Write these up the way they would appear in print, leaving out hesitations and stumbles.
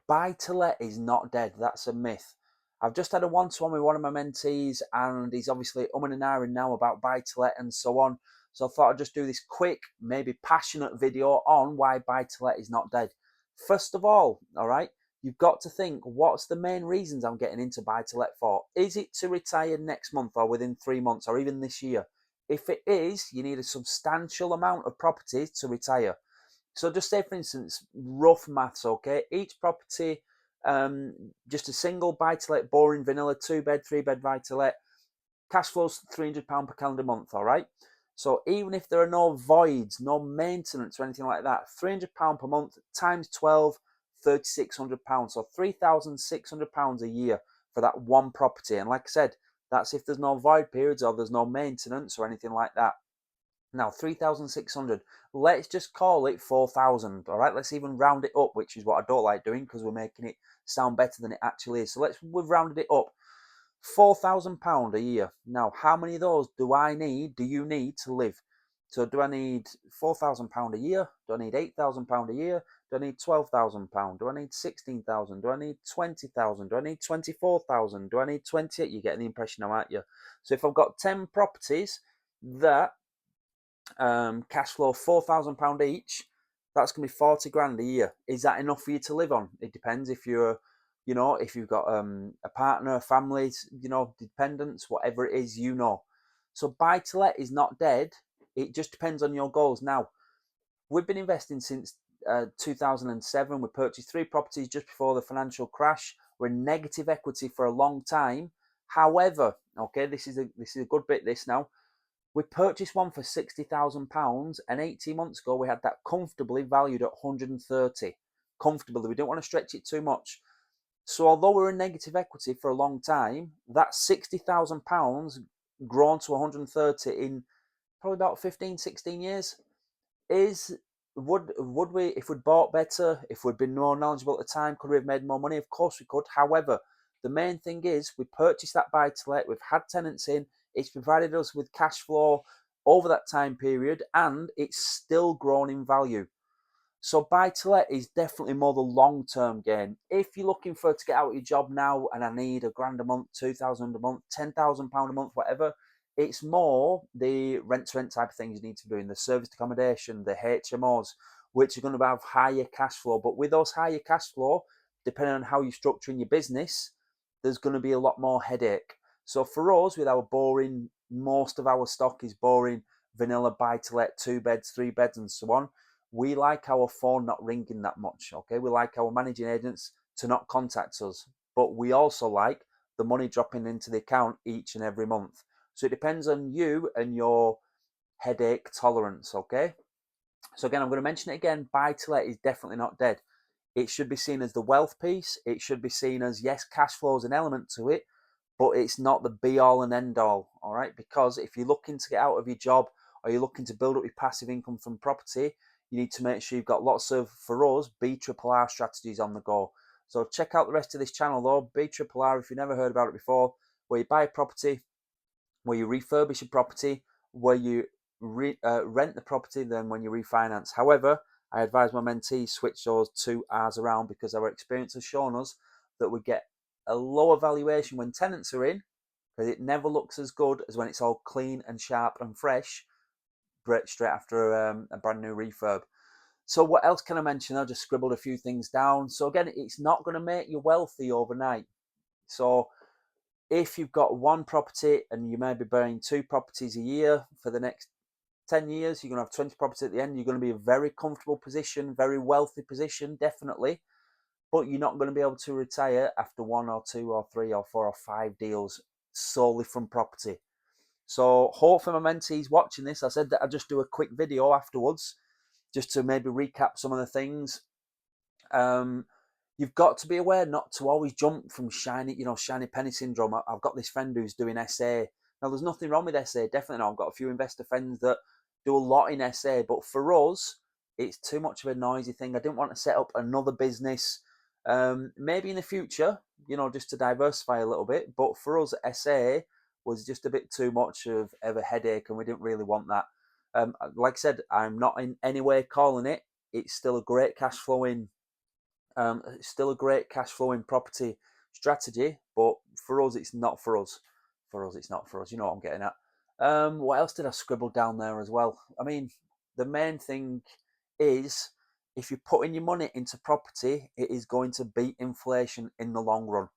Buy to let is not dead. That's a myth. I've just had a one-to-one with one of my mentees, and he's obviously and ahhing now about buy to let and so on. So I thought I'd just do this quick, maybe passionate video on why buy to let is not dead. First of all right, you've got to think, what's the main reasons I'm getting into buy to let for? Is it to retire next month or within 3 months or even this year? If it is, you need a substantial amount of property to retire. So just say, for instance, rough maths, okay? Each property, just a single buy-to-let, boring vanilla, 2 bed, 3 bed buy-to-let, cash flows £300 per calendar month, all right? So even if there are no voids, no maintenance or anything like that, £300 per month times 12, £3,600. So £3,600 a year for that one property. And like I said, that's if there's no void periods or there's no maintenance or anything like that. Now, 3,600, let's just call it 4,000, all right? Let's even round it up, which is what I don't like doing because we're making it sound better than it actually is. So we've rounded it up. £4,000 a year. Now, how many of those do you need to live? So do I need £4,000 a year? Do I need £8,000 a year? Do I need £12,000? Do I need 16,000? Do I need 20,000? Do I need 24,000? Do I need 28? You're getting the impression now, aren't you? So if I've got 10 properties that cash flow £4,000 each, that's going to be 40 grand a year. Is that enough for you to live on? It depends if you're, if you've got a partner, family, dependents, whatever it is, So buy to let is not dead. It just depends on your goals. Now, we've been investing since 2007. We purchased 3 properties just before the financial crash. We're in negative equity for a long time. However, okay, this is a good bit. This now, we purchased one for £60,000, and 18 months ago we had that comfortably valued at 130. Comfortably, we don't want to stretch it too much. So although we're in negative equity for a long time, that £60,000 grown to 130 in probably about 15, 16 years is would we, if we'd bought better, if we'd been more knowledgeable at the time, could we have made more money? Of course we could. However, the main thing is we purchased that buy to let, we've had tenants in, it's provided us with cash flow over that time period, and it's still grown in value. So buy to let is definitely more the long term gain. If you're looking for to get out of your job now and I need a grand a month, 2,000 a month, £10,000 a month, whatever, it's more the rent to rent type of things you need to be doing, the serviced accommodation, the HMOs, which are going to have higher cash flow. But with those higher cash flow, depending on how you're structuring your business, there's going to be a lot more headache. So for us, with our boring, most of our stock is boring vanilla buy to let, 2 beds, 3 beds, and so on. We like our phone not ringing that much. Okay, we like our managing agents to not contact us, but we also like the money dropping into the account each and every month. So it depends on you and your headache tolerance. Okay, so again, I'm going to mention it again. Buy to let is definitely not dead. It should be seen as the wealth piece. It should be seen as, yes, cash flow is an element to it, but it's not the be all and end all. All right, because if you're looking to get out of your job or you're looking to build up your passive income from property, you need to make sure you've got lots of, for us, BRRR strategies on the go. So check out the rest of this channel though, BRRR, if you've never heard about it before, where you buy a property, where you refurbish a property, where you rent the property, then when you refinance. However, I advise my mentees switch those 2 R's around because our experience has shown us that we get a lower valuation when tenants are in, because it never looks as good as when it's all clean and sharp and fresh straight after a brand new refurb. So what else can I mention? I just scribbled a few things down. So again, it's not going to make you wealthy overnight. So if you've got one property and you may be buying 2 properties a year for the next 10 years, you're going to have 20 properties at the end. You're going to be in a very comfortable position, very wealthy position, definitely. But you're not going to be able to retire after 1 or 2 or 3 or 4 or 5 deals solely from property. So hopefully my mentees watching this, I said that I'd just do a quick video afterwards just to maybe recap some of the things. You've got to be aware not to always jump from shiny penny syndrome. I've got this friend who's doing SA. Now, there's nothing wrong with SA, definitely not. I've got a few investor friends that do a lot in SA, but for us, it's too much of a noisy thing. I didn't want to set up another business, maybe in the future, just to diversify a little bit. But for us, SA was just a bit too much of a headache, and we didn't really want that. Like I said, I'm not in any way calling it. It's still a great cash flowing It's still a great cash flowing property strategy, but for us, it's not for us. For us, it's not for us. You know what I'm getting at. What else did I scribble down there as well? I mean, the main thing is if you're putting your money into property, it is going to beat inflation in the long run.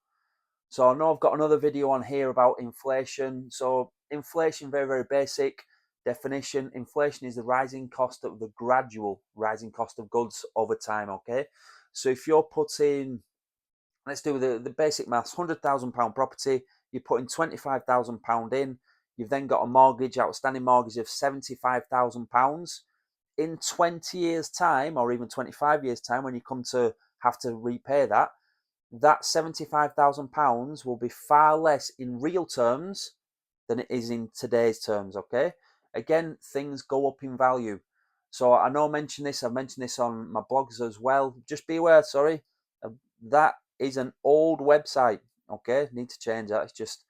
So I know I've got another video on here about inflation. So inflation, very, very basic definition. Inflation is the rising cost of the gradual rising cost of goods over time. Okay. So if you're putting, let's do the basic maths, £100,000 property, you're putting £25,000 in, you've then got a mortgage, outstanding mortgage of £75,000. In 20 years' time, or even 25 years' time, when you come to have to repay that, that £75,000 will be far less in real terms than it is in today's terms. Okay, again, things go up in value. So I know I've mentioned this on my blogs as well. Just be aware, sorry, that is an old website. Okay, need to change that. It's just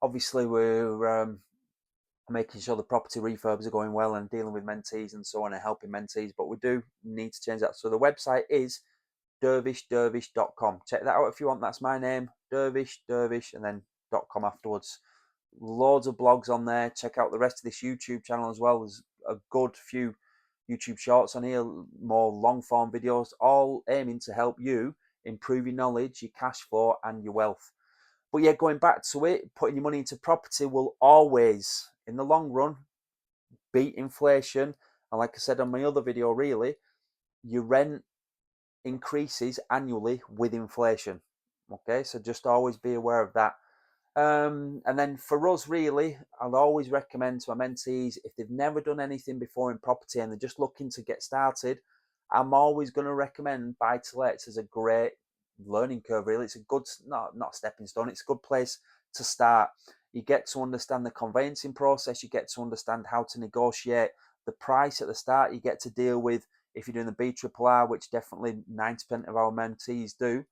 obviously we're making sure the property refurbs are going well and dealing with mentees and so on and helping mentees, but we do need to change that. So the website is dervishdervish.com. Check that out if you want. That's my name, Dervish, and then .com afterwards. Loads of blogs on there. Check out the rest of this YouTube channel as well. There's a good few YouTube shorts on here, more long form videos, all aiming to help you improve your knowledge, your cash flow, and your wealth. But yeah, going back to it, putting your money into property will always, in the long run, beat inflation. And like I said on my other video, really, your rent increases annually with inflation. Okay, so just always be aware of that. And then for us, really, I'll always recommend to my mentees if they've never done anything before in property and they're just looking to get started, I'm always going to recommend buy to lets as a great learning curve. Really, it's a good not stepping stone. It's a good place to start. You get to understand the conveyancing process. You get to understand how to negotiate the price at the start. You get to deal with if you're doing the BRRR, which definitely 90% of our mentees do.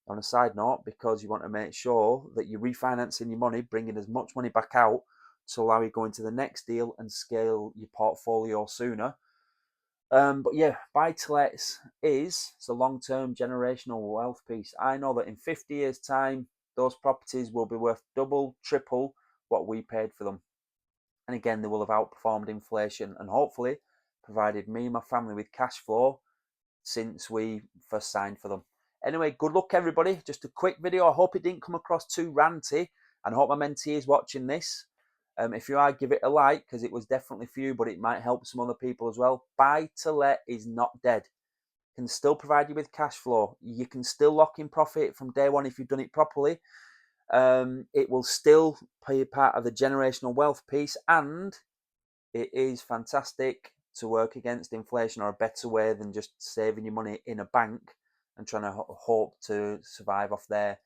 On a side note, because you want to make sure that you're refinancing your money, bringing as much money back out to allow you to go into the next deal and scale your portfolio sooner. But yeah, buy to lets it's a long term generational wealth piece. I know that in 50 years' time, those properties will be worth double, triple what we paid for them. And again, they will have outperformed inflation and hopefully provided me and my family with cash flow since we first signed for them. Anyway, good luck, everybody. Just a quick video. I hope it didn't come across too ranty, and I hope my mentee is watching this. If you are, give it a like because it was definitely for you, but it might help some other people as well. Buy to let is not dead. Can still provide you with cash flow. You can still lock in profit from day one if you've done it properly. It will still be part of the generational wealth piece, and it is fantastic to work against inflation, or a better way than just saving your money in a bank and trying to hope to survive off their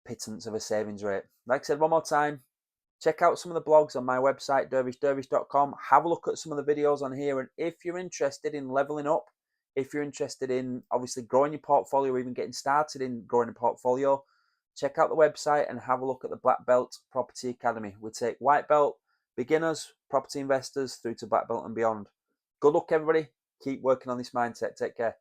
pittance of a savings rate. Like I said, one more time, check out some of the blogs on my website, dervishdervish.com. Have a look at some of the videos on here. And if you're interested in leveling up, if you're interested in obviously growing your portfolio or even getting started in growing a portfolio, check out the website and have a look at the Black Belt Property Academy. We take white belt, beginners, property investors through to black belt and beyond. Good luck, everybody. Keep working on this mindset. Take care.